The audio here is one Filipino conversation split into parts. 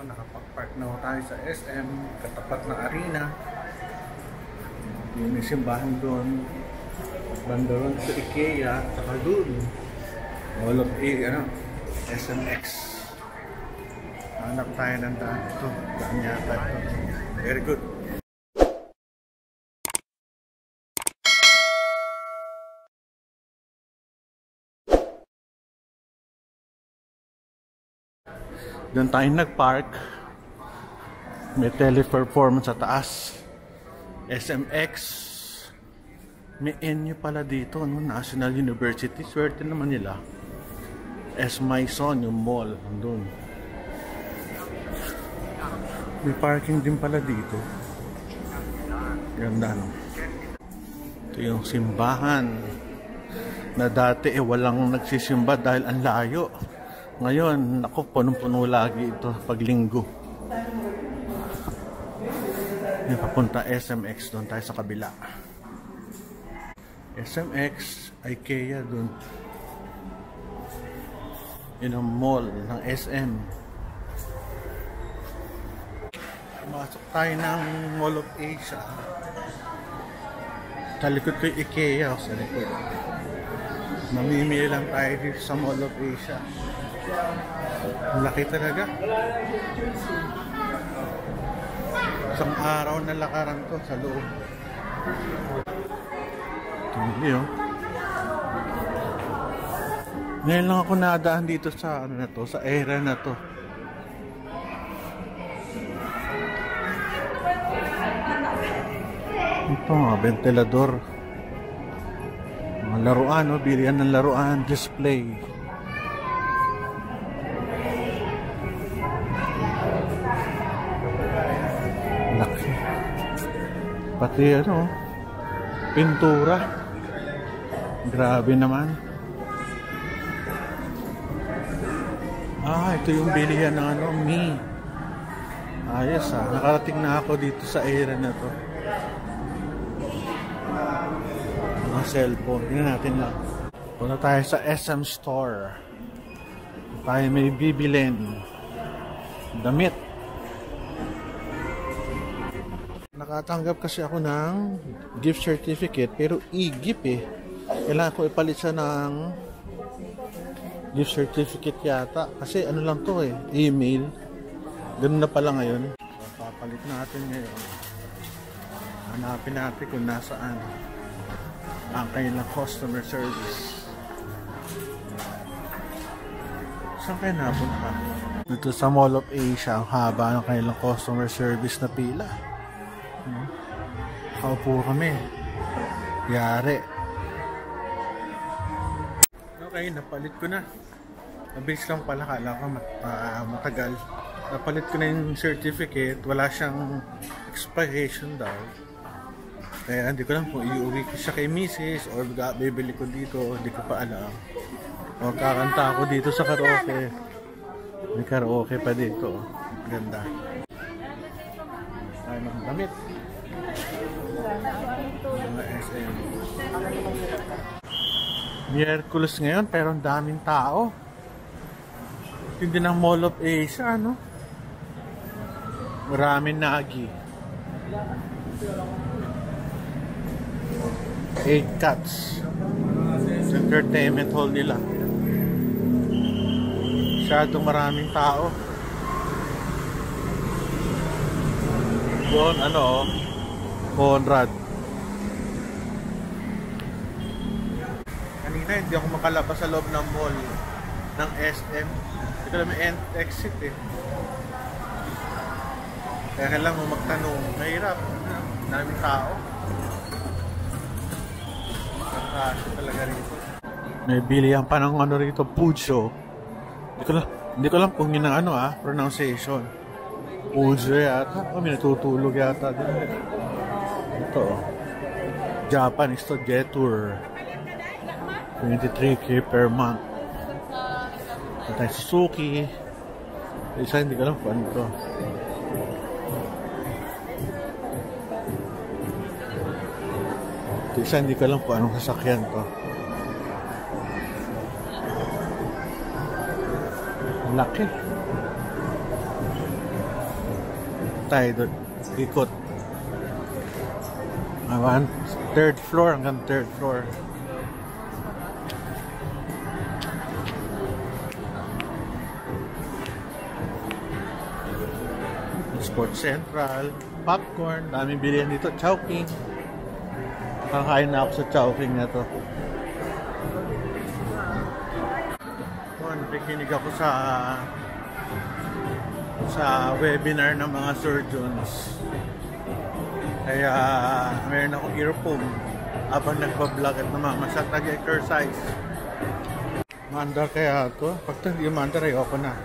nakapag-park na tayo sa SM, katapat ng arena. Yung may simbahan doon. Banda doon sa IKEA, saka doon. All of SMX. Hanap tayo ng daan ito. Daan yata ito. Very good. Doon tayo nag-park. May teleperformance sa taas. SMX. May NU pala dito, no? National University. Swerte naman nila. S. Maison, yung mall. Doon. May parking din pala dito. Ganda, no? Ito yung simbahan. Na dati walang nagsisimba dahil ang layo. Ngayon, ako, punong-puno lagi ito pag linggo. Yung papunta SMX, doon tayo sa kabila. SMX, IKEA doon. Yun ang mall ng SM. Pumasok tayo ng Mall of Asia. Sa likod ko yung IKEA, sa likod. Mamimili lang tayo dito sa Mall of Asia. Laki talaga. Isang araw na lakaran to sa loob. Tingnan nyo. Ngayon lang ako nadaan dito sa ano na to, sa area na to. Ito nga, ventilador. Mga laruan, no? Bilihan ng laruan, display. Laki. Pati ano, pintura. Grabe naman. Ito yung bilihan ng ano, Mi. Ayos nakarating na ako dito sa area na to. Mga cellphone. Tingnan natin lang. Punta tayo sa SM Store. Tayo may bibilin. Damit. Nakatanggap kasi ako ng gift certificate pero e-gift eh. Kailangan ko ipalit siya ng gift certificate yata. Kasi ano lang to eh, email. Ganun na pala ngayon. So, papalit natin ngayon. Hanapin natin kung nasaan ang kanilang customer service. Saan kayo napunta? Dito sa Mall of Asia, ang haba ng kanilang customer service na pila. Kaupo kami. Yari. Okay, napalit ko na. Mabilis lang pala, kala ko matagal. Napalit ko na yung certificate. Wala siyang expiration daw. Kaya hindi ko lang kung iuwi ko siya kay Mrs. or bibili ko dito. Hindi ko pa alam. O kakanta ako dito sa karaoke. May karaoke pa dito. Ganda. Ay, mga damit. Mga SM. Miyerkules ngayon pero ang daming tao. Hindi ng Mall of Asia, ano? Maraming nagi. 8 Cats. Entertainment hall nila. Masyadong maraming tao. Doon, ano, Conrad. Kanina hindi ako makalabas sa loob ng mall ng SM. Ito lang may exit eh. Kaya kailangan mo magtanong. Mahirap. Daming tao. Nakasya talaga rito. May bilihan pa ng ano rito, Pujo. Hindi ko lang kung yun ang ano pronunciation. Pujo yata. May natutulog yata din. Ito. Japanese to Jetour. 23K per month. Ito tayo Suzuki. Isa hindi ko lang kung ano ito. Isa hindi ko lang kung anong sasakyan to. Laki. tayo doon. Ikot. Awan, third floor hanggang third floor. Sports Central, popcorn, daming bilihan dito, Chowking. Kakain na ako sa Chowking na to. Nakikinig ako sa webinar ng mga surgeons. Kaya mayroon akong earphone habang nagpa-vlog at namamasat, nag-exercise. Mandar kaya ito? Pag ito hindi mandar, ayoko na.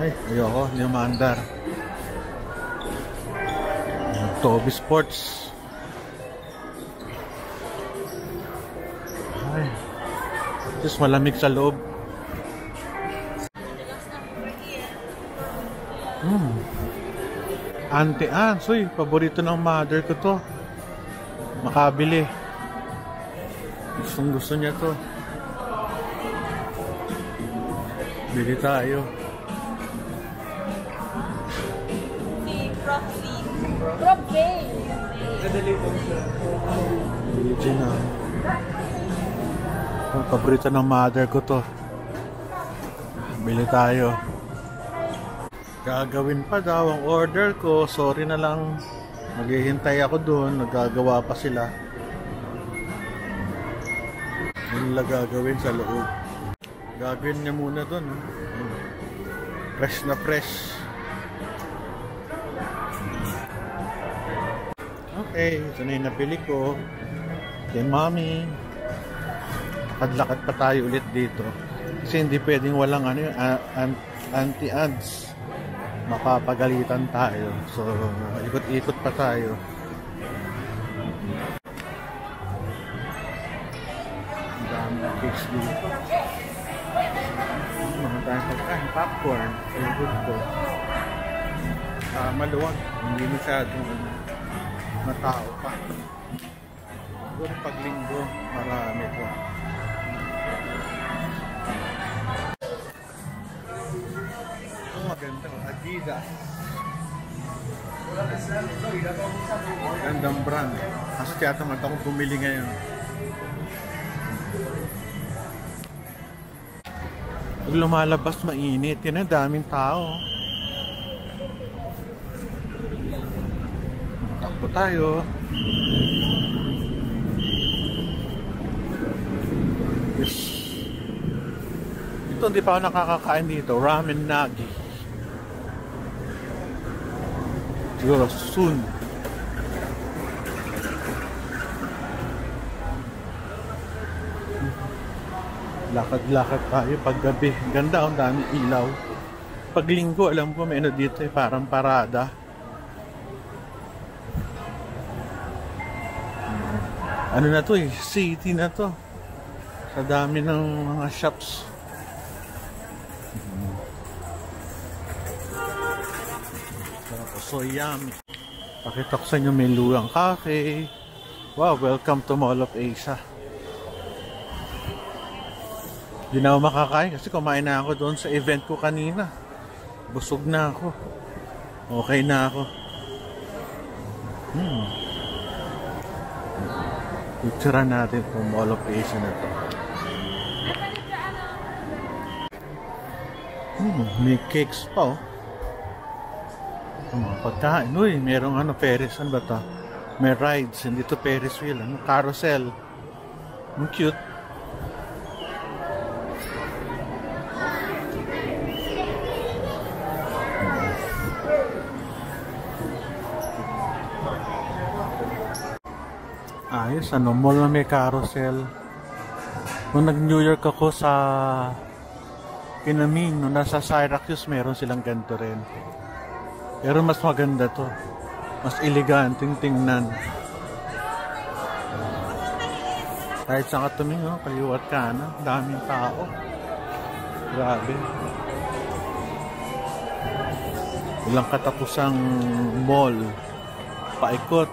Ay, ayoko, hindi mandar. Toby Sports. Ay, just malamig sa loob. Auntie Anne's, uy, paborito ng mother ko to. Makabili. Gustong gusto niya to. Bili tayo. Prof Bay. Bili na. Paborito ng mother ko to. Bili tayo. Gagawin pa daw ang order ko. Sorry na lang. Maghihintay ako doon. Nagagawa pa sila. Yun lang gagawin sa loob. Gagawin niya muna doon. Fresh na fresh. Okay. Ito na yung napili ko. Kay Mommy. Lakad-lakad pa tayo ulit dito. Kasi hindi pwedeng walang anti-ads. Mapapagalitan tayo. So, ikot-ikot pa tayo. Ang dami ng cakes dito. Mga tayong pagkain. Popcorn. Favorite ko. Maluwag. Hindi masyadong matao pa. Siguro pag linggo, marami ko. Maganda, Adidas. Gandang brand. Kasi tiyata mata akong bumili ngayon. Pag lumalabas mainit, yan ang daming tao. Takbo tayo. Yes. Ito hindi pa ako nakakakain dito. Ramen Nagi. Siguro soon. Lakad-lakad tayo paggabi. Ganda, ang dami ilaw. Pag linggo, alam ko may ano dito parang parada. Ano na to city na to. Sa dami ng mga shops. So yummy. Pakita ko sa inyo may luwang cafe. Wow, welcome to Mall of Asia. Hindi na ako makakain kasi kumain na ako doon sa event ko kanina. Busog na ako. Okay na ako. Picturean natin itong Mall of Asia na to. May cakes pa oh. Mga pagkain. Uy, merong Ferris. Ano ba ito? May rides. Hindi ito Ferris wheel. Carousel. Ang cute. Ayos. Mall na may carousel. Nung nag-New York ako sa Kinaming, nung nasa Syracuse, meron silang ganito rin. Pero mas maganda to. Mas eleganting tingnan. Kahit saan ka tumingin, kaliwat kanan, daming tao. Grabe. Ilang katapusang mall. Paikot.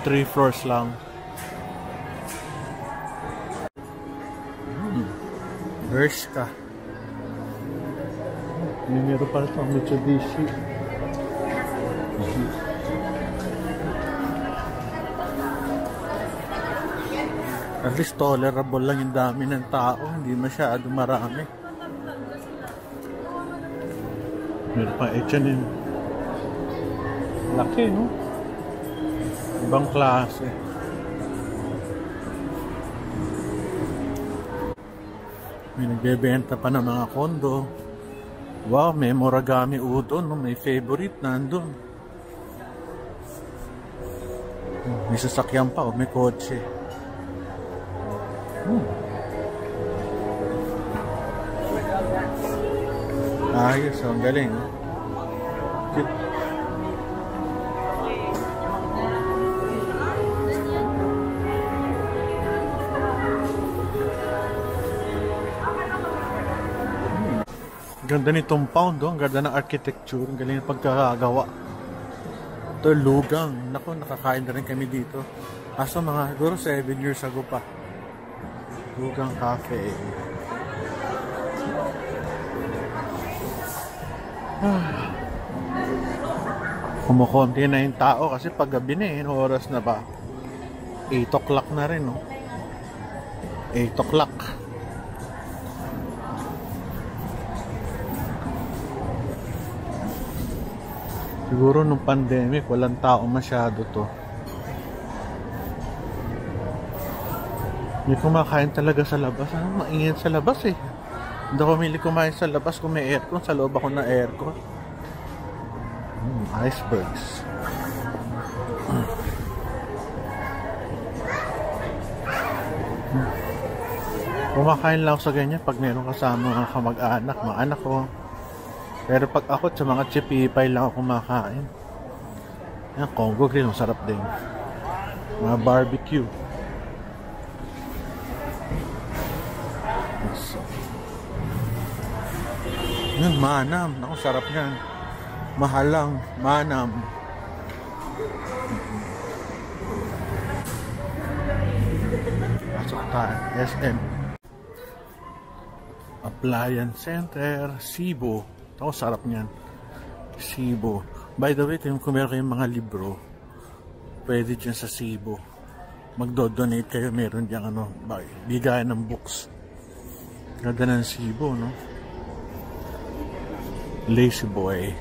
3 floors lang. Bershka. Meron pa ito, Mitsubishi. At least tolerable lang yung dami ng tao, hindi masyado marami. Meron pa H&M. Laki, no? Ibang klase. May nagbebenta pa ng mga kondo. Wow, may Moragami Udon, no? May favorite nandun. May sasakyan pa, may kotse. Ayos, ang galing. Cute. Ganda nitong pound, oh. Ang ganda ng architecture, ang galing ng pagkakagawa. Ito, lugang. Naku, nakakain na rin kami dito. Kaso mga, siguro 7 years ago pa. Lugang Cafe. Kumukonti na yung tao kasi paggabi na eh. Oras na ba? 8 o'clock na rin, no? 8 o'clock. Siguro nung pandemic, walang tao masyado to. Hindi kumakain talaga sa labas. Ano, maingin sa labas eh. Hindi ako mili kumain sa labas kung may aircon. Sa loob ako na aircon. Icebergs. Kumakain lang ako sa ganyan pag meron kasama mga kamag-anak, mga anak ko. Pero pag ako sa mga chipipay lang ako kumakain. Yan, Congo Grill, sarap din. Mga barbecue. Yan, manam. Naku, sarap yan. Mahalang, manam. Pasok tayo. SM. Appliance Center, Cebu. Ako, sarap niyan. Cebu. By the way, kung meron kayong mga libro, pwede dyan sa Cebu. Magdo-donate kayo, meron dyan ano, bigayan ng books. Ganda ng Cebu, no? Lazy Boy.